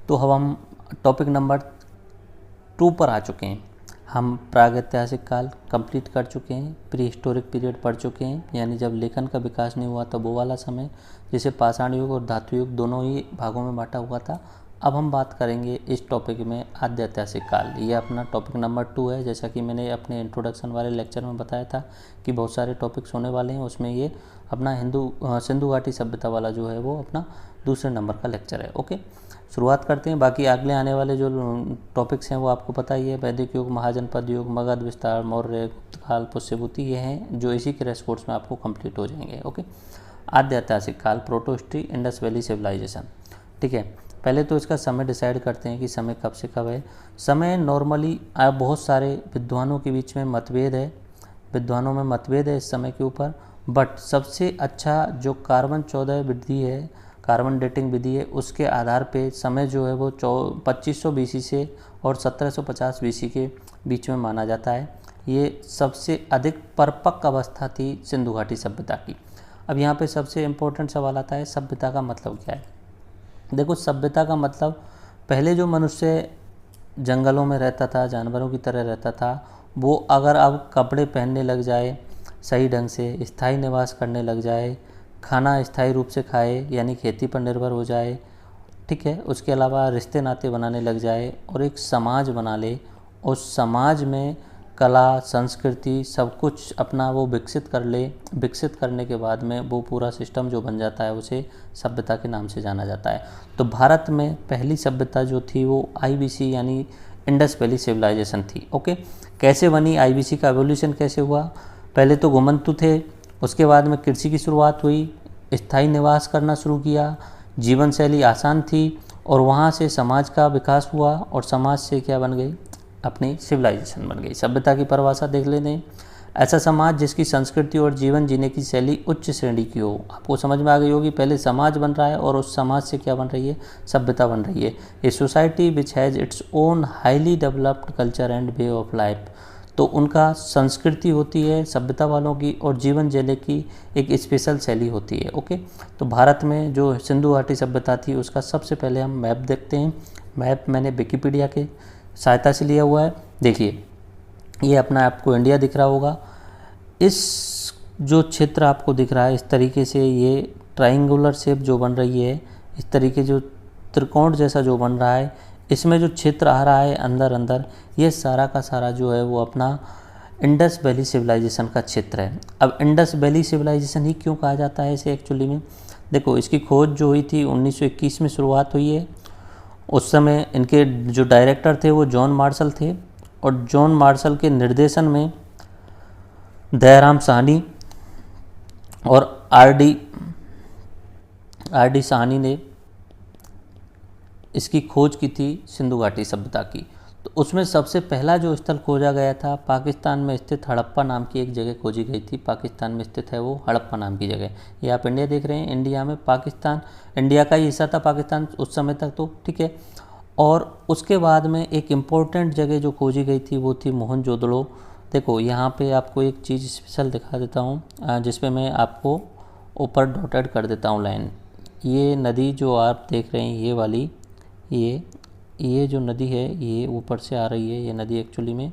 तो हम topic number 2 पर आ चुके हैं। हम प्रागैतिहासिक काल कंप्लीट कर चुके हैं, प्री हिस्टोरिक पीरियड पढ़ चुके हैं, यानी जब लेखन का विकास नहीं हुआ तब वो वाला समय, जिसे पाषाण युग और धातु युग दोनों ही भागों में बांटा हुआ था। अब हम बात करेंगे इस टॉपिक में आद्य ऐतिहासिक काल। ये अपना टॉपिक नंबर 2 है। जैसा कि मैंने अपने इंट्रोडक्शन वाले लेक्चर में बताया था कि बहुत सारे टॉपिक्स होने वाले हैं, उसमें ये अपना सिंधु घाटी सभ्यता वाला जो है वो अपना दूसरे नंबर का लेक्चर है। ओके, शुरुआत करते हैं। बाकी अगले आने वाले जो टॉपिक्स हैं वो आपको पता ही है, वैदिक युग, महाजनपद युग, मगध विस्तार, मौर्य, गुप्त काल, पुष्यभूति, ये हैं जो इसी के रेस कोर्स में आपको कंप्लीट हो जाएंगे। ओके, आद्य ऐतिहासिक काल, proto history, Indus valley civilization. ठीक है, पहले तो इसका समय डिसाइड करते हैं कि समय कब से कब है। समय नॉर्मली बहुत सारे विद्वानों के बीच में मतभेद है, विद्वानों में मतभेद है इस समय के ऊपर, बट सबसे अच्छा जो कार्बन 14 विधि है, कार्बन डेटिंग विधि है, उसके आधार पे समय जो है वो 2500 BC से और 1750 BC के बीच में माना जाता है। ये सबसे अधिक परिपक्व अवस्था थी सिंधु घाटी सभ्यता की। अब यहाँ पे सबसे इम्पोर्टेंट सवाल आता है, सभ्यता का मतलब क्या है। देखो, सभ्यता का मतलब पहले जो मनुष्य जंगलों में रहता था, जानवरों की तरह रहता था, वो अगर अब कपड़े पहनने लग जाए, सही ढंग से स्थायी निवास करने लग जाए, खाना स्थायी रूप से खाए यानी खेती पर निर्भर हो जाए, ठीक है, उसके अलावा रिश्ते नाते बनाने लग जाए और एक समाज बना ले, उस समाज में कला, संस्कृति सब कुछ अपना वो विकसित कर ले, विकसित करने के बाद में वो पूरा सिस्टम जो बन जाता है उसे सभ्यता के नाम से जाना जाता है। तो भारत में पहली सभ्यता जो थी वो IBC यानी इंडस वैली सिविलाइजेशन थी। ओके, कैसे बनी IBC का एवोल्यूशन कैसे हुआ? पहले तो घुमंतु थे, उसके बाद में कृषि की शुरुआत हुई, स्थायी निवास करना शुरू किया, जीवन शैली आसान थी और वहाँ से समाज का विकास हुआ और समाज से क्या बन गई, अपनी सिविलाइजेशन बन गई। सभ्यता की परिभाषा देख लेते हैं, ऐसा समाज जिसकी संस्कृति और जीवन जीने की शैली उच्च श्रेणी की हो। आपको समझ में आ गई होगी, पहले समाज बन रहा है और उस समाज से क्या बन रही है, सभ्यता बन रही है। A society which has its own highly developed culture and way of life. तो उनका संस्कृति होती है सभ्यता वालों की और जीवन जीने की एक स्पेशल शैली होती है। ओके, तो भारत में जो सिंधु घाटी सभ्यता थी उसका सबसे पहले हम मैप देखते हैं। मैप मैंने विकिपीडिया के सहायता से लिया हुआ है। देखिए, ये अपना आपको इंडिया दिख रहा होगा, इस जो क्षेत्र आपको दिख रहा है इस तरीके से, ये ट्रायंगुलर शेप जो बन रही है, इस तरीके जो त्रिकोण जैसा जो बन रहा है, इसमें जो क्षेत्र आ रहा है अंदर अंदर, ये सारा का सारा जो है वो अपना इंडस वैली सिविलाइजेशन का क्षेत्र है। अब इंडस वैली सिविलाइजेशन ही क्यों कहा जाता है इसे एक्चुअली में? देखो, इसकी खोज जो हुई थी 1921 में शुरुआत हुई है। उस समय इनके जो डायरेक्टर थे वो जॉन मार्शल थे और जॉन मार्शल के निर्देशन में दयाराम साहनी और आर डी साहनी ने इसकी खोज की थी सिंधु घाटी सभ्यता की। तो उसमें सबसे पहला जो स्थल खोजा गया था, पाकिस्तान में स्थित हड़प्पा नाम की एक जगह खोजी गई थी। पाकिस्तान में स्थित है वो हड़प्पा नाम की जगह। ये आप इंडिया देख रहे हैं, इंडिया में पाकिस्तान, इंडिया का ही हिस्सा था पाकिस्तान उस समय तक, तो ठीक है। और उसके बाद में एक इम्पोर्टेंट जगह जो खोजी गई थी वो थी मोहनजोदड़ो। देखो, यहाँ पे आपको एक चीज़ स्पेशल दिखा देता हूँ, जिसपे मैं आपको ऊपर डॉटेड कर देता हूँ लाइन। ये नदी जो आप देख रहे हैं, ये वाली, ये जो नदी है ये ऊपर से आ रही है। ये नदी एक्चुअली में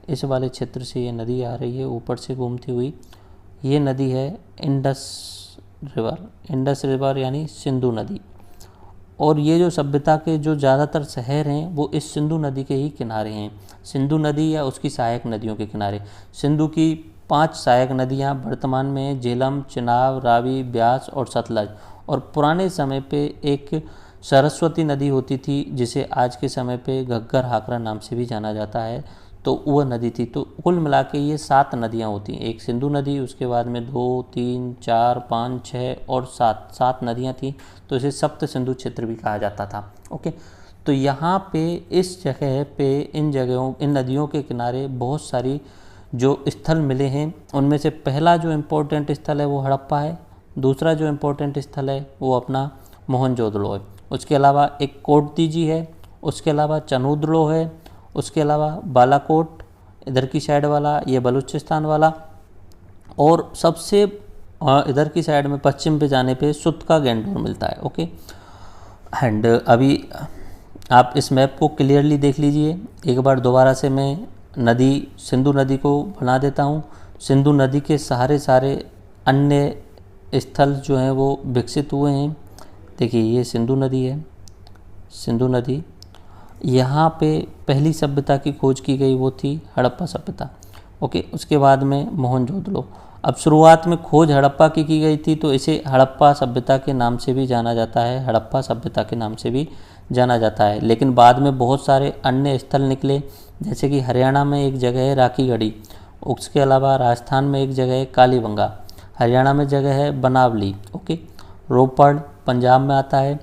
इस वाले क्षेत्र से ये नदी आ रही है ऊपर से घूमती हुई। ये नदी है इंडस रिवर यानी सिंधु नदी। और ये जो सभ्यता के जो ज़्यादातर शहर हैं वो इस सिंधु नदी के ही किनारे हैं, सिंधु नदी या उसकी सहायक नदियों के किनारे। सिंधु की 5 सहायक नदियाँ वर्तमान में झेलम, चिनाब, रावी, ब्यास और सतलज। और पुराने समय पे एक सरस्वती नदी होती थी जिसे आज के समय पे घग्गर हाकरा नाम से भी जाना जाता है, तो वह नदी थी। तो कुल मिला के ये 7 नदियाँ होती हैं। एक सिंधु नदी, उसके बाद में 2, 3, 4, 5, 6 और 7 नदियाँ थी, तो इसे सप्त सिंधु क्षेत्र भी कहा जाता था। ओके, तो यहाँ पे इस जगह पे इन नदियों के किनारे बहुत सारी जो स्थल मिले हैं, उनमें से पहला जो इम्पोर्टेंट स्थल है वो हड़प्पा है, दूसरा जो इम्पोर्टेंट स्थल है वो अपना मोहनजोदड़ो है। उसके अलावा एक कोटदीजी है, उसके अलावा चनूदड़ो है, उसके अलावा बालाकोट इधर की साइड वाला, ये बलूचिस्तान वाला, और सबसे इधर की साइड में पश्चिम पे जाने पे सुत का गैंडोर मिलता है। ओके, एंड अभी आप इस मैप को क्लियरली देख लीजिए। एक बार दोबारा से मैं नदी सिंधु नदी को बना देता हूँ। सिंधु नदी के सहारे सारे अन्य स्थल जो हैं वो विकसित हुए हैं। देखिए ये सिंधु नदी है, सिंधु नदी। यहाँ पे पहली सभ्यता की खोज की गई वो थी हड़प्पा सभ्यता। ओके, उसके बाद में मोहनजोदड़ो। अब शुरुआत में खोज हड़प्पा की गई थी, तो इसे हड़प्पा सभ्यता के नाम से भी जाना जाता है, हड़प्पा सभ्यता के नाम से भी जाना जाता है। लेकिन बाद में बहुत सारे अन्य स्थल निकले, जैसे कि हरियाणा में एक जगह है राखीगढ़ी, उसके अलावा राजस्थान में एक जगह है कालीबंगा, हरियाणा में जगह है बनावली, ओके, रोपड़ पंजाब में आता है,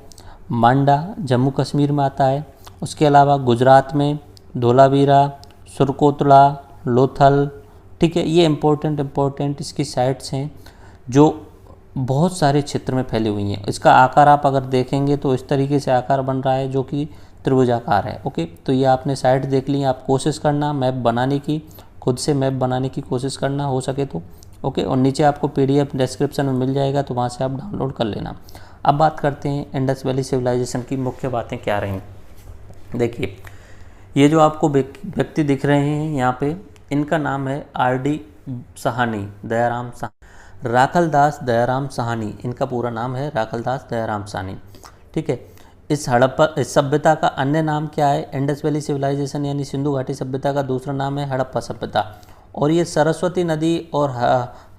मांडा जम्मू कश्मीर में आता है, उसके अलावा गुजरात में धोलावीरा, सुरकोतला, लोथल, ठीक है। ये इम्पोर्टेंट इसकी साइट्स हैं जो बहुत सारे क्षेत्र में फैली हुई हैं। इसका आकार आप अगर देखेंगे तो इस तरीके से आकार बन रहा है जो कि त्रिभुजाकार है। ओके, तो ये आपने साइट देख ली। आप कोशिश करना मैप बनाने की, खुद से मैप बनाने की कोशिश करना हो सके तो। ओके, और नीचे आपको PDF डिस्क्रिप्शन में मिल जाएगा, तो वहाँ से आप डाउनलोड कर लेना। अब बात करते हैं इंडस वैली सिविलाइजेशन की मुख्य बातें क्या रहीं। देखिए ये जो आपको व्यक्ति दिख रहे हैं यहाँ पे, इनका नाम है RD साहनी, दयाराम साहनी, राखलदास दयाराम साहनी, इनका पूरा नाम है राखलदास दयाराम साहनी, ठीक है। इस सभ्यता का अन्य नाम क्या है? इंडस वैली सिविलाइजेशन यानी सिंधु घाटी सभ्यता का दूसरा नाम है हड़प्पा सभ्यता। और ये सरस्वती नदी और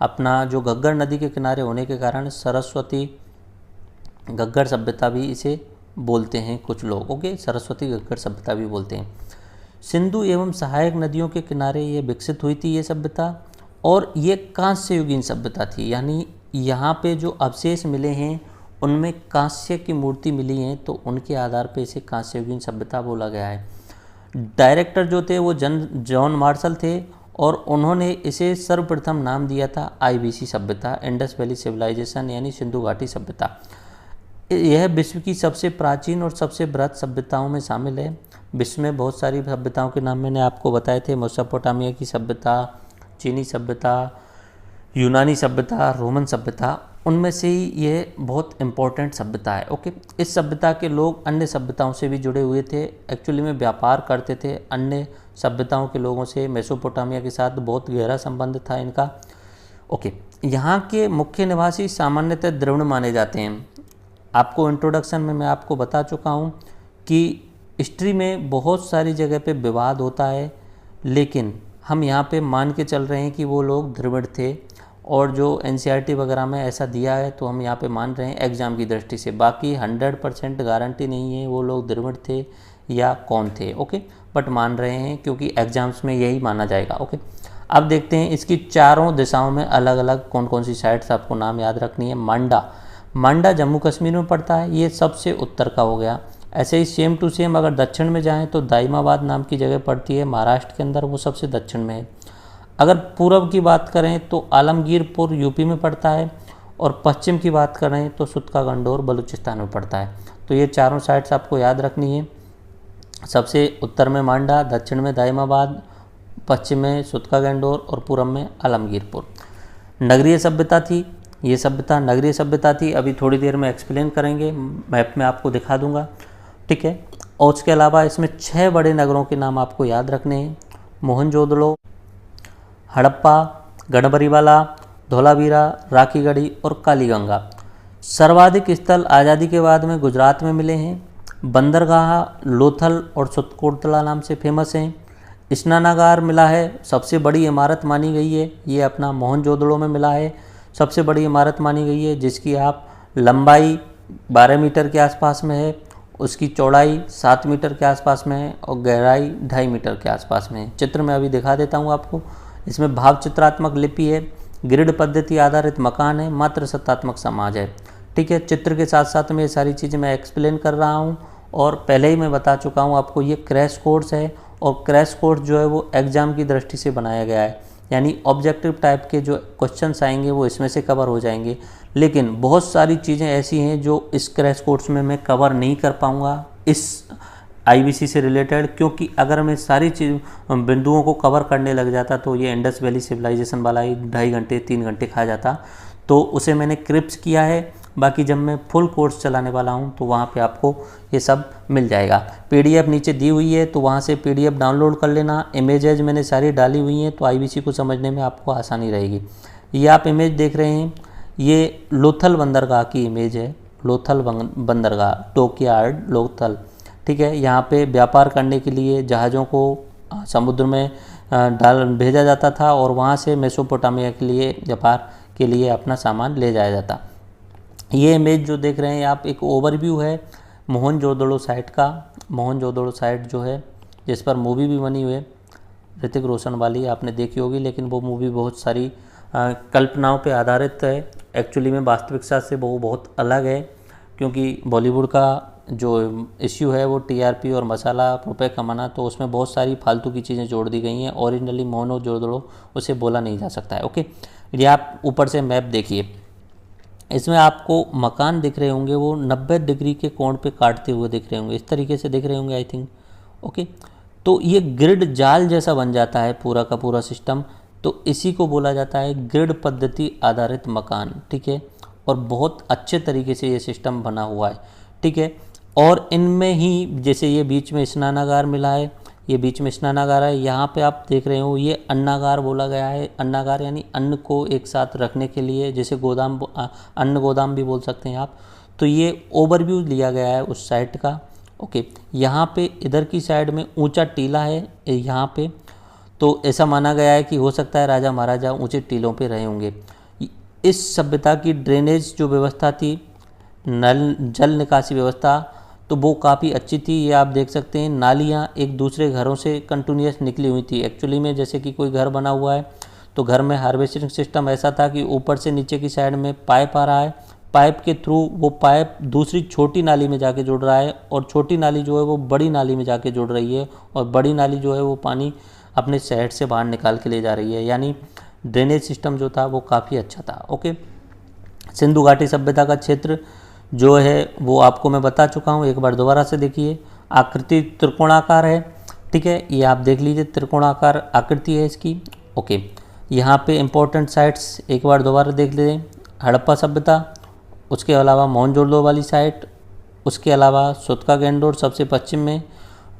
अपना जो घग्गर नदी के किनारे होने के कारण सरस्वती घग्गर सभ्यता भी इसे बोलते हैं कुछ लोग। ओके, सरस्वती घग्गर सभ्यता भी बोलते हैं। सिंधु एवं सहायक नदियों के किनारे ये विकसित हुई थी ये सभ्यता, और ये कांस्य युगीन सभ्यता थी, यानी यहाँ पे जो अवशेष मिले हैं उनमें कांस्य की मूर्ति मिली हैं, तो उनके आधार पे इसे कांस्य युगीन सभ्यता बोला गया है। डायरेक्टर जो थे वो जॉन मार्शल थे, और उन्होंने इसे सर्वप्रथम नाम दिया था IVC सभ्यता, इंडस वैली सिविलाइजेशन यानी सिंधु घाटी सभ्यता। यह विश्व की सबसे प्राचीन और सबसे बृहद सभ्यताओं में शामिल है। विश्व में बहुत सारी सभ्यताओं के नाम मैंने आपको बताए थे, मेसोपोटामिया की सभ्यता, चीनी सभ्यता, यूनानी सभ्यता, रोमन सभ्यता, उनमें से ही ये बहुत इम्पोर्टेंट सभ्यता है। ओके, इस सभ्यता के लोग अन्य सभ्यताओं से भी जुड़े हुए थे, एक्चुअली में व्यापार करते थे अन्य सभ्यताओं के लोगों से। मेसोपोटामिया के साथ बहुत गहरा संबंध था इनका। ओके, यहाँ के मुख्य निवासी सामान्यतः द्रविड़ माने जाते हैं। आपको इंट्रोडक्शन में मैं आपको बता चुका हूँ कि हिस्ट्री में बहुत सारी जगह पे विवाद होता है, लेकिन हम यहाँ पे मान के चल रहे हैं कि वो लोग द्रविड़ थे, और जो NCERT वगैरह में ऐसा दिया है तो हम यहाँ पे मान रहे हैं एग्ज़ाम की दृष्टि से। बाकी 100% गारंटी नहीं है वो लोग द्रविड़ थे या कौन थे। ओके, बट मान रहे हैं क्योंकि एग्ज़ाम्स में यही माना जाएगा। ओके, अब देखते हैं इसकी चारों दिशाओं में अलग अलग कौन कौन सी साइट्स आपको नाम याद रखनी है। मांडा जम्मू कश्मीर में पड़ता है, ये सबसे उत्तर का हो गया। ऐसे ही सेम टू सेम अगर दक्षिण में जाएं तो दाइमाबाद नाम की जगह पड़ती है महाराष्ट्र के अंदर, वो सबसे दक्षिण में है। अगर पूर्व की बात करें तो आलमगीरपुर UP में पड़ता है, और पश्चिम की बात करें तो सुतका गंडोर बलूचिस्तान में पड़ता है। तो ये चारों साइट्स आपको याद रखनी है। सबसे उत्तर में मांडा, दक्षिण में दाइमाबाद, पश्चिम में सुतका गंडोर और पूर्व में आलमगीरपुर। नगरीय सभ्यता थी, ये सभ्यता नगरीय सभ्यता थी। अभी थोड़ी देर में एक्सप्लेन करेंगे, मैप में आपको दिखा दूंगा, ठीक है। और उसके अलावा इसमें 6 बड़े नगरों के नाम आपको याद रखने हैं। मोहनजोदड़ो, हड़प्पा, गढ़बरीवाला, धोलावीरा, राखीगढ़ी और कालीगंगा। सर्वाधिक स्थल आज़ादी के बाद में गुजरात में मिले हैं। बंदरगाह लोथल और सुरकोतला नाम से फेमस हैं। स्नानागार मिला है, सबसे बड़ी इमारत मानी गई है, ये अपना मोहनजोदड़ो में मिला है, सबसे बड़ी इमारत मानी गई है, जिसकी आप लंबाई 12 मीटर के आसपास में है, उसकी चौड़ाई 7 मीटर के आसपास में है, और गहराई 2.5 मीटर के आसपास में है। चित्र में अभी दिखा देता हूँ आपको। इसमें भाव चित्रात्मक लिपि है, ग्रिड पद्धति आधारित मकान है, मातृ सत्तात्मक समाज है, ठीक है। चित्र के साथ साथ में ये सारी चीज़ें मैं एक्सप्लेन कर रहा हूँ, और पहले ही मैं बता चुका हूँ आपको, ये क्रैश कोर्स है, और क्रैश कोर्स जो है वो एग्ज़ाम की दृष्टि से बनाया गया है, यानी ऑब्जेक्टिव टाइप के जो क्वेश्चंस आएंगे वो इसमें से कवर हो जाएंगे। लेकिन बहुत सारी चीज़ें ऐसी हैं जो इस क्रैश कोर्स में मैं कवर नहीं कर पाऊँगा इस IBC से रिलेटेड, क्योंकि अगर मैं सारी चीज़ बिंदुओं को कवर करने लग जाता तो ये इंडस वैली सिविलाइजेशन वाला ही 2.5 घंटे 3 घंटे खा जाता। तो उसे मैंने क्रिप्स किया है, बाकी जब मैं फुल कोर्स चलाने वाला हूँ तो वहाँ पे आपको ये सब मिल जाएगा। पीडीएफ नीचे दी हुई है, तो वहाँ से पीडीएफ डाउनलोड कर लेना। इमेजेज मैंने सारी डाली हुई हैं, तो आईबीसी को समझने में आपको आसानी रहेगी। ये आप इमेज देख रहे हैं, ये लोथल बंदरगाह की इमेज है। लोथल बंदरगाह, डॉकयार्ड लोथल, ठीक है। यहाँ पे व्यापार करने के लिए जहाज़ों को समुद्र में भेजा जाता था और वहाँ से मेसोपोटामिया के लिए व्यापार के लिए अपना सामान ले जाया जाता। ये इमेज जो देख रहे हैं आप, एक ओवरव्यू है मोहनजोदड़ो साइट का। मोहनजोदड़ो साइट जो है, जिस पर मूवी भी बनी हुई है ऋतिक रोशन वाली, आपने देखी होगी, लेकिन वो मूवी बहुत सारी कल्पनाओं पे आधारित है। एक्चुअली में वास्तविकता से वो बहुत अलग है, क्योंकि बॉलीवुड का जो इश्यू है वो टीआरपी और मसाला रुपए कमाना, तो उसमें बहुत सारी फालतू की चीज़ें जोड़ दी गई हैं। ओरिजिनली मोहनजोदड़ो उसे बोला नहीं जा सकता है। ओके, ये आप ऊपर से मैप देखिए, इसमें आपको मकान दिख रहे होंगे, वो 90 डिग्री के कोण पे काटते हुए दिख रहे होंगे, इस तरीके से दिख रहे होंगे आई थिंक। ओके, तो ये ग्रिड जाल जैसा बन जाता है पूरा का पूरा सिस्टम, तो इसी को बोला जाता है ग्रिड पद्धति आधारित मकान, ठीक है। और बहुत अच्छे तरीके से ये सिस्टम बना हुआ है, ठीक है। और इनमें ही जैसे ये बीच में स्नानागार मिला है, ये बीच में स्नानागार है, यहाँ पे आप देख रहे हो ये अन्नागार बोला गया है। अन्नागार यानी अन्न को एक साथ रखने के लिए, जैसे गोदाम, अन्न गोदाम भी बोल सकते हैं आप। तो ये ओवरव्यू लिया गया है उस साइट का। ओके, यहाँ पे इधर की साइड में ऊंचा टीला है यहाँ पे, तो ऐसा माना गया है कि हो सकता है राजा महाराजा ऊंचे टीलों पे रहे होंगे। इस सभ्यता की ड्रेनेज जो व्यवस्था थी, नल जल निकासी व्यवस्था, तो वो काफ़ी अच्छी थी। ये आप देख सकते हैं, नालियाँ एक दूसरे घरों से कंटिन्यूस निकली हुई थी। एक्चुअली में जैसे कि कोई घर बना हुआ है तो घर में हार्वेस्टिंग सिस्टम ऐसा था कि ऊपर से नीचे की साइड में पाइप आ रहा है, पाइप के थ्रू वो पाइप दूसरी छोटी नाली में जाके जुड़ रहा है, और छोटी नाली जो है वो बड़ी नाली में जाके जुड़ रही है, और बड़ी नाली जो है वो पानी अपने शहर से बाहर निकाल के ले जा रही है। यानी ड्रेनेज सिस्टम जो था वो काफ़ी अच्छा था। ओके, सिंधु घाटी सभ्यता का क्षेत्र जो है वो आपको मैं बता चुका हूँ, एक बार दोबारा से देखिए। आकृति त्रिकोणाकार है, ठीक है, ये आप देख लीजिए, त्रिकोणाकार आकृति है इसकी। ओके, यहाँ पे इम्पोर्टेंट साइट्स एक बार दोबारा देख लें। हड़प्पा सभ्यता, उसके अलावा मोहनजोदड़ो वाली साइट, उसके अलावा सुतका गैंडोर सबसे पश्चिम में,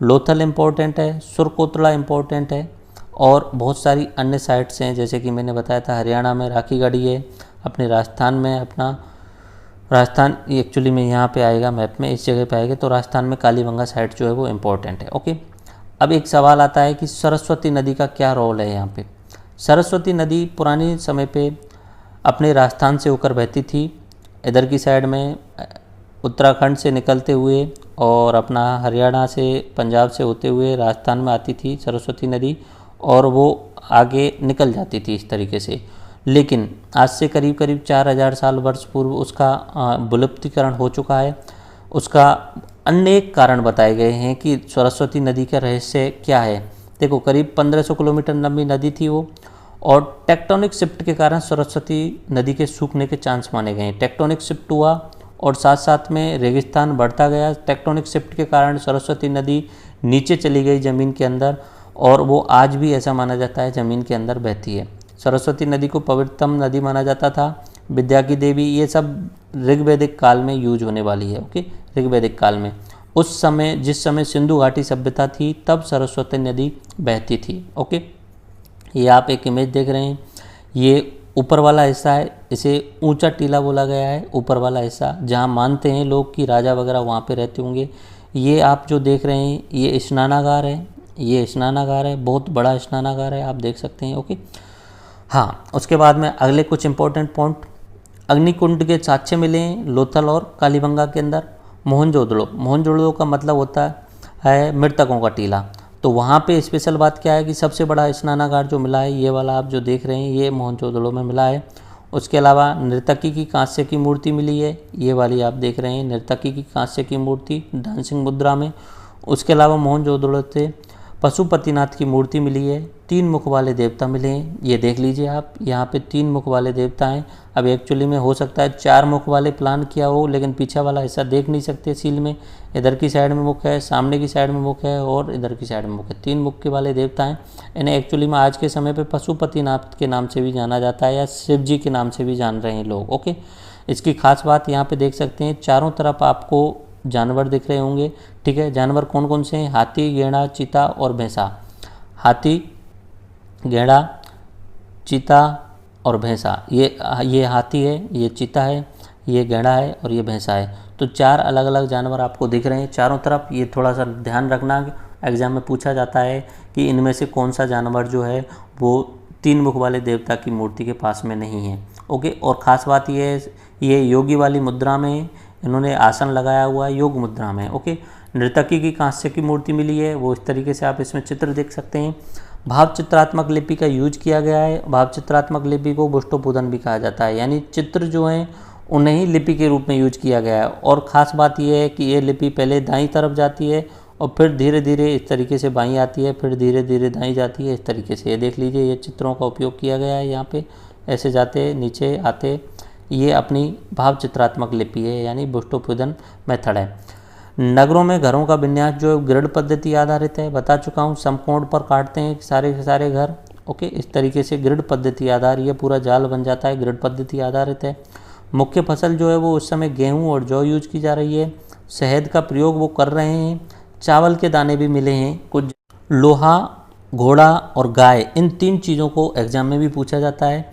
लोथल इम्पोर्टेंट है, सुरकोतला इम्पोर्टेंट है, और बहुत सारी अन्य साइट्स हैं, जैसे कि मैंने बताया था हरियाणा में राखीगढ़ी है, अपने राजस्थान में अपना राजस्थान एक्चुअली में यहाँ पे आएगा मैप में, इस जगह पे आएगा, तो राजस्थान में कालीबंगा साइट जो है वो इम्पोर्टेंट है। ओके, अब एक सवाल आता है कि सरस्वती नदी का क्या रोल है यहाँ पे। सरस्वती नदी पुराने समय पे अपने राजस्थान से होकर बहती थी, इधर की साइड में उत्तराखंड से निकलते हुए और अपना हरियाणा से पंजाब से होते हुए राजस्थान में आती थी सरस्वती नदी, और वो आगे निकल जाती थी इस तरीके से। लेकिन आज से करीब करीब 4000 साल वर्ष पूर्व उसका विलुप्तीकरण हो चुका है। उसका अनेक कारण बताए गए हैं कि सरस्वती नदी का रहस्य क्या है। देखो, करीब 1500 किलोमीटर लंबी नदी थी वो, और टेक्टोनिक शिफ्ट के कारण सरस्वती नदी के सूखने के चांस माने गए हैं। टेक्टोनिक शिफ्ट हुआ और साथ साथ में रेगिस्तान बढ़ता गया। टेक्टोनिक शिफ्ट के कारण सरस्वती नदी नीचे चली गई ज़मीन के अंदर, और वो आज भी ऐसा माना जाता है ज़मीन के अंदर बहती है। सरस्वती नदी को पवित्रतम नदी माना जाता था, विद्या की देवी, ये सब ऋग्वैदिक काल में यूज होने वाली है। ओके, ऋग्वैदिक काल में उस समय, जिस समय सिंधु घाटी सभ्यता थी, तब सरस्वती नदी बहती थी। ओके, ये आप एक इमेज देख रहे हैं, ये ऊपर वाला हिस्सा है, इसे ऊंचा टीला बोला गया है। ऊपर वाला हिस्सा जहाँ मानते हैं लोग कि राजा वगैरह वहाँ पे रहते होंगे। ये आप जो देख रहे हैं ये स्नानागार है, ये स्नानागार है, बहुत बड़ा स्नानागार है, आप देख सकते हैं। ओके, हाँ, उसके बाद में अगले कुछ इंपॉर्टेंट पॉइंट, अग्निकुंड के साक्ष्य मिले हैं लोथल और कालीबंगा के अंदर। मोहनजोदड़ो, मोहनजोदड़ो का मतलब होता है मृतकों का टीला। तो वहाँ पे स्पेशल बात क्या है कि सबसे बड़ा स्नानागार जो मिला है, ये वाला आप जो देख रहे हैं, ये मोहनजोदड़ो में मिला है। उसके अलावा नर्तकी की कांस्य की मूर्ति मिली है, ये वाली आप देख रहे हैं, नर्तकी की कांस्य की मूर्ति डांसिंग मुद्रा में। उसके अलावा मोहनजोदड़ो से पशुपतिनाथ की मूर्ति मिली है। 3 मुख वाले देवता मिले हैं, ये देख लीजिए आप, यहाँ पे 3 मुख वाले देवता हैं। अब एक्चुअली में हो सकता है 4 मुख वाले प्लान किया हो, लेकिन पीछे वाला हिस्सा देख नहीं सकते सील में। इधर की साइड में मुख है, सामने की साइड में मुख है, और इधर की साइड में मुख है। 3 मुख के वाले देवता हैं। इन्हें एक्चुअली में आज के समय पे पशुपतिनाथ के नाम से भी जाना जाता है, या शिव जी के नाम से भी जान रहे हैं लोग। ओके, इसकी खास बात यहाँ पे देख सकते हैं, चारों तरफ आपको जानवर दिख रहे होंगे। ठीक है, जानवर कौन कौन से हैं? हाथी, गैंडा, चीता और भैंसा। हाथी, गैंडा, चीता और भैंसा। ये हाथी है, ये चीता है, ये गैंडा है और ये भैंसा है। तो 4 अलग अलग जानवर आपको दिख रहे हैं चारों तरफ। ये थोड़ा सा ध्यान रखना, एग्जाम में पूछा जाता है कि इनमें से कौन सा जानवर जो है वो 3 मुख वाले देवता की मूर्ति के पास में नहीं है। ओके, और ख़ास बात ये है, ये योगी वाली मुद्रा में इन्होंने आसन लगाया हुआ है, योग मुद्रा में। ओके, नर्तकी की कांस्य की मूर्ति मिली है, वो इस तरीके से आप इसमें चित्र देख सकते हैं। भाव चित्रात्मक लिपि का यूज किया गया है। भाव चित्रात्मक लिपि को बुष्टोपुदन भी कहा जाता है, यानी चित्र जो हैं उन्हें ही लिपि के रूप में यूज किया गया है। और ख़ास बात यह है कि ये लिपि पहले दाईं तरफ जाती है और फिर धीरे धीरे इस तरीके से बाईं आती है, फिर धीरे धीरे दाईं जाती है, इस तरीके से। ये देख लीजिए, ये चित्रों का उपयोग किया गया है। यहाँ पे ऐसे जाते नीचे आते, ये अपनी भाव चित्रात्मक लिपि है, यानी बुष्टोपुदन मेथड है। नगरों में घरों का विन्यास जो है ग्रिड पद्धति आधारित है, बता चुका हूँ। समकोण पर काटते हैं सारे के सारे घर। ओके, इस तरीके से ग्रिड पद्धति आधारित, ये पूरा जाल बन जाता है, ग्रिड पद्धति आधारित है। मुख्य फसल जो है वो उस समय गेहूं और जौ यूज की जा रही है। शहद का प्रयोग वो कर रहे हैं। चावल के दाने भी मिले हैं कुछ। लोहा, घोड़ा और गाय, इन 3 चीज़ों को एग्जाम में भी पूछा जाता है।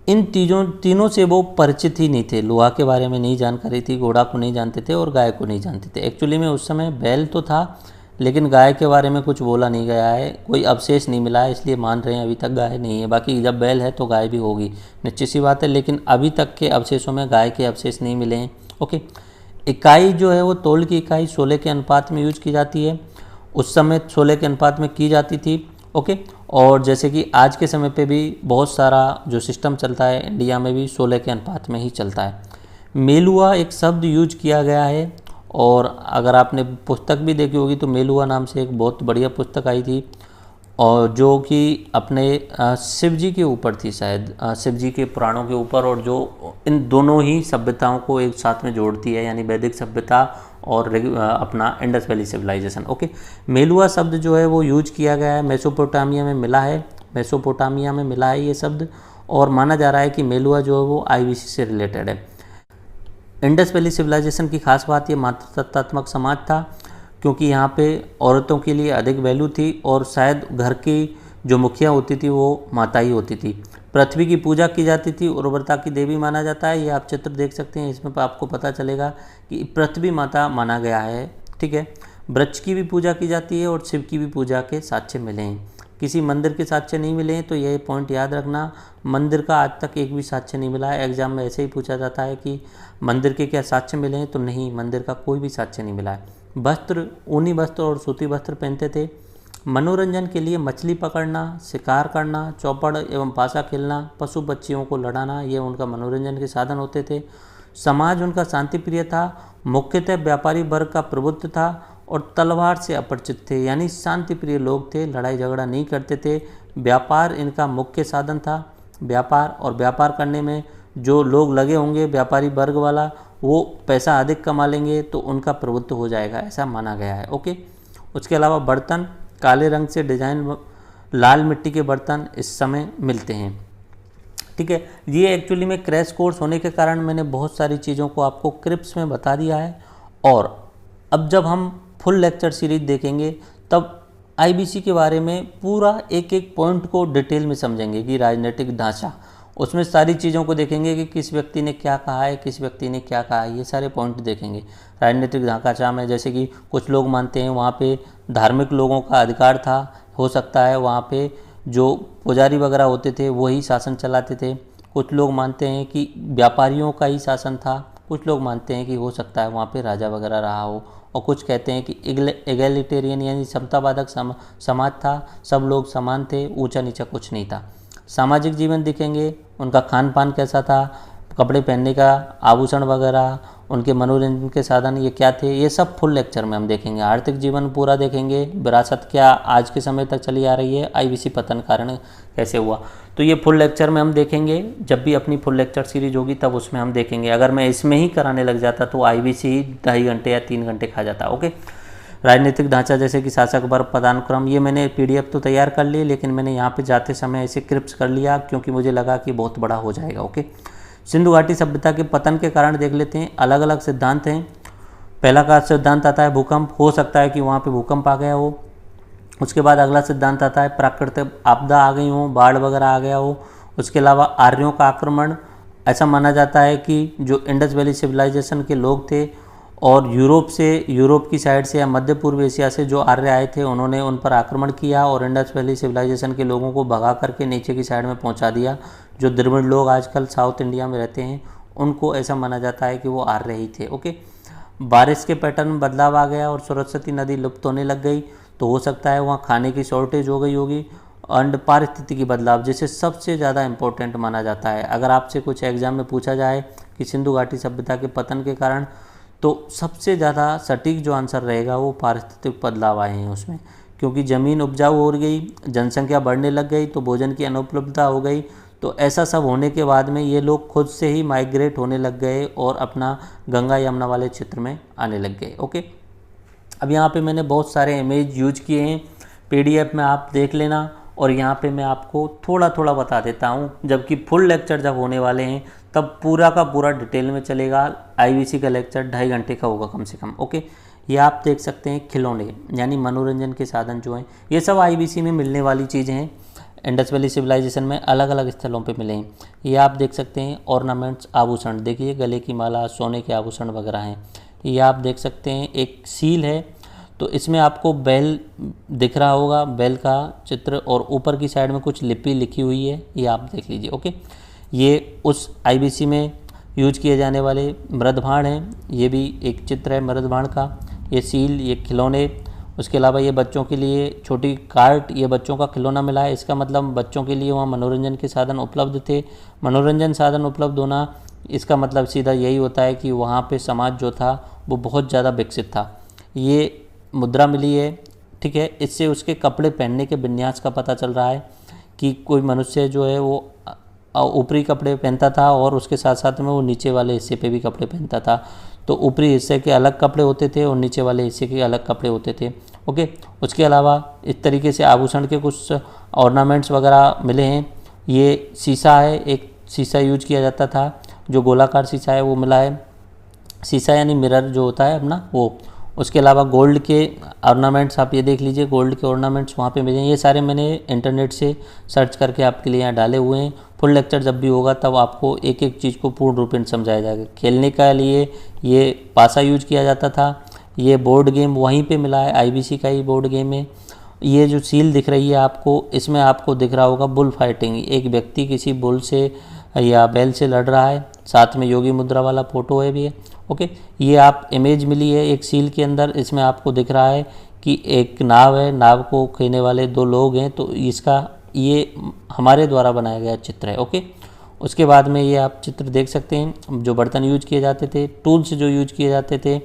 इन तीनों से वो परिचित ही नहीं थे। लोहा के बारे में नहीं जानकारी थी, घोड़ा को नहीं जानते थे और गाय को नहीं जानते थे। एक्चुअली में उस समय बैल तो था, लेकिन गाय के बारे में कुछ बोला नहीं गया है, कोई अवशेष नहीं मिला है, इसलिए मान रहे हैं अभी तक गाय नहीं है। बाकी जब बैल है तो गाय भी होगी, निश्चित सी बात है, लेकिन अभी तक के अवशेषों में गाय के अवशेष नहीं मिले हैं। ओके, इकाई जो है वो तोल की इकाई 16 के अनुपात में यूज की जाती है। उस समय 16 के अनुपात में की जाती थी। ओके, और जैसे कि आज के समय पे भी बहुत सारा जो सिस्टम चलता है इंडिया में भी 16 के अनुपात में ही चलता है। मेलुआ एक शब्द यूज किया गया है, और अगर आपने पुस्तक भी देखी होगी तो मेलुआ नाम से एक बहुत बढ़िया पुस्तक आई थी, और जो कि अपने शिव जी के ऊपर थी शायद, शिव जी के पुराणों के ऊपर, और जो इन दोनों ही सभ्यताओं को एक साथ में जोड़ती है, यानी वैदिक सभ्यता और अपना इंडस वैली सिविलाइजेशन। ओके, मेलुआ शब्द जो है वो यूज किया गया है, मेसोपोटामिया में मिला है, मेसोपोटामिया में मिला है ये शब्द, और माना जा रहा है कि मेलुआ जो है वो आईवीसी से रिलेटेड है। इंडस वैली सिविलाइजेशन की खास बात ये मातृत्वात्मक समाज था, क्योंकि यहाँ पे औरतों के लिए अधिक वैल्यू थी, और शायद घर की जो मुखिया होती थी वो माता ही होती थी। पृथ्वी की पूजा की जाती थी, उर्वरता की देवी माना जाता है। ये आप चित्र देख सकते हैं, इसमें आपको पता चलेगा कि पृथ्वी माता माना गया है। ठीक है, वृक्ष की भी पूजा की जाती है और शिव की भी पूजा के साक्ष्य मिले हैं। किसी मंदिर के साक्ष्य नहीं मिले हैं, तो यह पॉइंट याद रखना, मंदिर का आज तक एक भी साक्ष्य नहीं मिला है। एग्जाम में ऐसे ही पूछा जाता है कि मंदिर के क्या साक्ष्य मिले हैं, तो नहीं, मंदिर का कोई भी साक्ष्य नहीं मिला है। वस्त्र, ऊनी वस्त्र और सूती वस्त्र पहनते थे। मनोरंजन के लिए मछली पकड़ना, शिकार करना, चौपड़ एवं पासा खेलना, पशु पक्षियों को लड़ाना, ये उनका मनोरंजन के साधन होते थे। समाज उनका शांतिप्रिय था, मुख्यतः व्यापारी वर्ग का प्रभुत्व था और तलवार से अपरिचित थे, यानी शांतिप्रिय लोग थे, लड़ाई झगड़ा नहीं करते थे। व्यापार इनका मुख्य साधन था, व्यापार, और व्यापार करने में जो लोग लगे होंगे व्यापारी वर्ग वाला, वो पैसा अधिक कमा लेंगे तो उनका प्रभुत्व हो जाएगा, ऐसा माना गया है। ओके, उसके अलावा बर्तन, काले रंग से डिजाइन लाल मिट्टी के बर्तन इस समय मिलते हैं। ठीक है, ये एक्चुअली में क्रैश कोर्स होने के कारण मैंने बहुत सारी चीज़ों को आपको क्रिप्स में बता दिया है, और अब जब हम फुल लेक्चर सीरीज देखेंगे तब आईबीसी के बारे में पूरा एक एक पॉइंट को डिटेल में समझेंगे कि राजनीतिक ढांचा, उसमें सारी चीज़ों को देखेंगे कि किस व्यक्ति ने क्या कहा है, किस व्यक्ति ने क्या कहा है, ये सारे पॉइंट देखेंगे। राजनीतिक ढांचा में जैसे कि कुछ लोग मानते हैं वहाँ पे धार्मिक लोगों का अधिकार था, हो सकता है वहाँ पे जो पुजारी वगैरह होते थे वही शासन चलाते थे। कुछ लोग मानते हैं कि व्यापारियों का ही शासन था, कुछ लोग मानते हैं कि हो सकता है वहाँ पे राजा वगैरह रहा हो, और कुछ कहते हैं कि एगैलिटेरियन यानी समतावादक समाज था, सब लोग समान थे, ऊंचा नीचा कुछ नहीं था। सामाजिक जीवन दिखेंगे, उनका खान पान कैसा था, कपड़े पहनने का, आभूषण वगैरह, उनके मनोरंजन के साधन ये क्या थे, ये सब फुल लेक्चर में हम देखेंगे। आर्थिक जीवन पूरा देखेंगे, विरासत क्या आज के समय तक चली आ रही है, आईबीसी पतन कारण कैसे हुआ, तो ये फुल लेक्चर में हम देखेंगे। जब भी अपनी फुल लेक्चर सीरीज होगी तब उसमें हम देखेंगे। अगर मैं इसमें ही कराने लग जाता तो आईबीसी ही 2.5 घंटे या 3 घंटे खा जाता। ओके, राजनीतिक ढांचा जैसे कि शासक वर्ग, पदानुक्रम, ये मैंने पीडीएफ तो तैयार कर ली, लेकिन मैंने यहाँ पे जाते समय ऐसे क्रिप्स कर लिया क्योंकि मुझे लगा कि बहुत बड़ा हो जाएगा। ओके, सिंधु घाटी सभ्यता के पतन के कारण देख लेते हैं। अलग अलग सिद्धांत हैं। पहला का सिद्धांत आता है भूकंप, हो सकता है कि वहाँ पे भूकंप आ गया हो। उसके बाद अगला सिद्धांत आता है प्राकृतिक आपदा आ गई हो, बाढ़ वगैरह आ गया हो। उसके अलावा आर्यों का आक्रमण, ऐसा माना जाता है कि जो इंडस वैली सिविलाइजेशन के लोग थे और यूरोप की साइड से या मध्य पूर्व एशिया से जो आर्य आए थे, उन्होंने उन पर आक्रमण किया और इंडस वैली सिविलाइजेशन के लोगों को भगा करके नीचे की साइड में पहुंचा दिया। जो द्रविड़ लोग आजकल साउथ इंडिया में रहते हैं, उनको ऐसा माना जाता है कि वो आर्य ही थे। ओके, बारिश के पैटर्न में बदलाव आ गया और सरस्वती नदी लुप्त होने लग गई, तो हो सकता है वहाँ खाने की शॉर्टेज हो गई होगी। एंड पारिस्थितिकी बदलाव, जिसे सबसे ज़्यादा इम्पोर्टेंट माना जाता है। अगर आपसे कुछ एग्जाम में पूछा जाए कि सिंधु घाटी सभ्यता के पतन के कारण, तो सबसे ज़्यादा सटीक जो आंसर रहेगा वो पारिस्थितिक बदलाव आए हैं उसमें, क्योंकि ज़मीन उपजाऊ हो गई, जनसंख्या बढ़ने लग गई, तो भोजन की अनुपलब्धता हो गई। तो ऐसा सब होने के बाद में ये लोग खुद से ही माइग्रेट होने लग गए और अपना गंगा यमुना वाले क्षेत्र में आने लग गए। ओके, अब यहाँ पे मैंने बहुत सारे इमेज यूज किए हैं, PDF में आप देख लेना, और यहाँ पे मैं आपको थोड़ा थोड़ा बता देता हूँ, जबकि फुल लेक्चर जब होने वाले हैं तब पूरा का पूरा डिटेल में चलेगा। IBC का लेक्चर 2.5 घंटे का होगा कम से कम। ओके, ये आप देख सकते हैं खिलौने यानी मनोरंजन के साधन जो हैं, ये सब IBC में मिलने वाली चीज़ें हैं। इंडस वैली सिविलाइजेशन में अलग अलग स्थलों पे मिले हैं। ये आप देख सकते हैं ऑर्नामेंट्स, आभूषण, देखिए गले की माला, सोने के आभूषण वगैरह हैं। ये आप देख सकते हैं एक सील है, तो इसमें आपको बैल दिख रहा होगा, बैल का चित्र, और ऊपर की साइड में कुछ लिपि लिखी हुई है, ये आप देख लीजिए। ओके, ये उस IBC में यूज किए जाने वाले मृदभाण हैं, ये भी एक चित्र है मृदभाण का। ये सील, ये खिलौने, उसके अलावा ये बच्चों के लिए छोटी कार्ट, ये बच्चों का खिलौना मिला है। इसका मतलब बच्चों के लिए वहाँ मनोरंजन के साधन उपलब्ध थे। मनोरंजन साधन उपलब्ध होना, इसका मतलब सीधा यही होता है कि वहाँ पे समाज जो था वो बहुत ज़्यादा विकसित था। ये मुद्रा मिली है, ठीक है, इससे उसके कपड़े पहनने के विन्यास का पता चल रहा है कि कोई मनुष्य जो है वो ऊपरी कपड़े पहनता था और उसके साथ साथ में वो नीचे वाले हिस्से पे भी कपड़े पहनता था। तो ऊपरी हिस्से के अलग कपड़े होते थे और नीचे वाले हिस्से के अलग कपड़े होते थे। ओके, उसके अलावा इस तरीके से आभूषण के कुछ ऑर्नामेंट्स वगैरह मिले हैं। ये शीशा है, एक शीशा यूज किया जाता था, जो गोलाकार शीशा है वो मिला है। शीशा यानी मिरर जो होता है अपना वो। उसके अलावा गोल्ड के ऑर्नामेंट्स आप ये देख लीजिए, गोल्ड के ऑर्नामेंट्स वहाँ पे मिले हैं। ये सारे मैंने इंटरनेट से सर्च करके आपके लिए यहाँ डाले हुए हैं। फुल लेक्चर जब भी होगा तब आपको एक एक चीज़ को पूर्ण रूप में समझाया जाएगा। खेलने के लिए ये पासा यूज किया जाता था। ये बोर्ड गेम वहीं पे मिला है, IBC का ही बोर्ड गेम है। ये जो सील दिख रही है आपको, इसमें आपको दिख रहा होगा बुल फाइटिंग, एक व्यक्ति किसी बुल से या बैल से लड़ रहा है, साथ में योगी मुद्रा वाला फोटो है भी है। ओके, ये आप इमेज मिली है एक सील के अंदर, इसमें आपको दिख रहा है कि एक नाव है, नाव को खेने वाले 2 लोग हैं, तो इसका ये हमारे द्वारा बनाया गया चित्र है। ओके, उसके बाद में ये आप चित्र देख सकते हैं, जो बर्तन यूज किए जाते थे, टूल्स जो यूज किए जाते थे,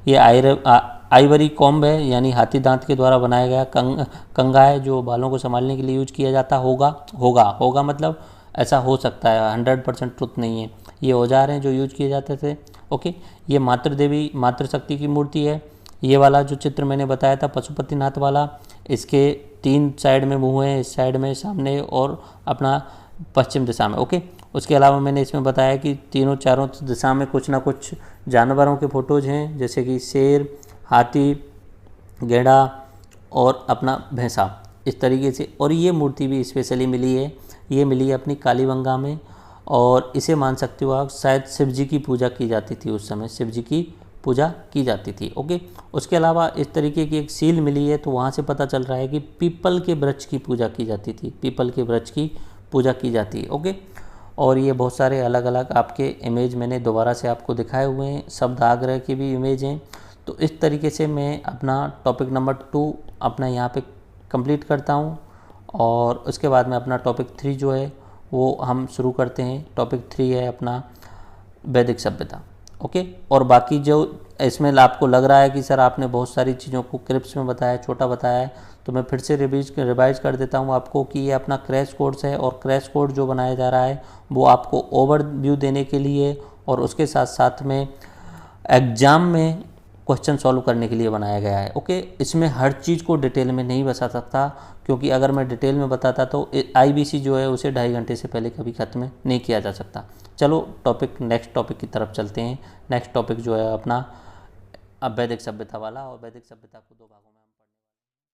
ये आइवरी कॉम्ब है, यानी हाथी दांत के द्वारा बनाया गया कंघा है, जो बालों को संभालने के लिए यूज किया जाता होगा मतलब ऐसा हो सकता है, 100% ट्रुथ नहीं है। ये औजार हैं जो यूज किए जाते थे। ओके, ये मातृ देवी, मातृशक्ति की मूर्ति है। ये वाला जो चित्र मैंने बताया था पशुपतिनाथ वाला, इसके 3 साइड में मुँह हैं, इस साइड में, सामने और अपना पश्चिम दिशा में। ओके, उसके अलावा मैंने इसमें बताया कि तीनों चारों दिशा में कुछ ना कुछ जानवरों के फ़ोटोज़ हैं, जैसे कि शेर, हाथी, गैंडा और अपना भैंसा, इस तरीके से। और ये मूर्ति भी स्पेशली मिली है, ये मिली है अपनी कालीबंगा में, और इसे मान सकते हो आप शायद शिव जी की पूजा की जाती थी उस समय, शिव जी की पूजा की जाती थी। ओके, उसके अलावा इस तरीके की एक सील मिली है, तो वहाँ से पता चल रहा है कि पीपल के वृक्ष की पूजा की जाती थी, पीपल के वृक्ष की पूजा की जाती है। ओके, और ये बहुत सारे अलग अलग आपके इमेज मैंने दोबारा से आपको दिखाए हुए हैं, शब्द आग्रह की भी इमेज हैं। तो इस तरीके से मैं अपना टॉपिक नंबर 2 अपना यहाँ पे कंप्लीट करता हूँ, और उसके बाद में अपना टॉपिक 3 जो है वो हम शुरू करते हैं। टॉपिक 3 है अपना वैदिक सभ्यता। ओके, और बाकी जो इसमें आपको लग रहा है कि सर आपने बहुत सारी चीज़ों को क्रिप्स में बताया, छोटा बताया है, तो मैं फिर से रिवाइज कर देता हूँ आपको कि ये अपना क्रैश कोर्स है, और क्रैश कोर्स जो बनाया जा रहा है वो आपको ओवरव्यू देने के लिए और उसके साथ साथ में एग्ज़ाम में क्वेश्चन सॉल्व करने के लिए बनाया गया है। ओके, इसमें हर चीज़ को डिटेल में नहीं बता सकता, क्योंकि अगर मैं डिटेल में बताता तो IBC जो है उसे 2.5 घंटे से पहले कभी ख़त्म नहीं किया जा सकता। चलो नेक्स्ट टॉपिक की तरफ चलते हैं। नेक्स्ट टॉपिक जो है अपना वैदिक सभ्यता वाला, और वैदिक सभ्यता को दो भागों में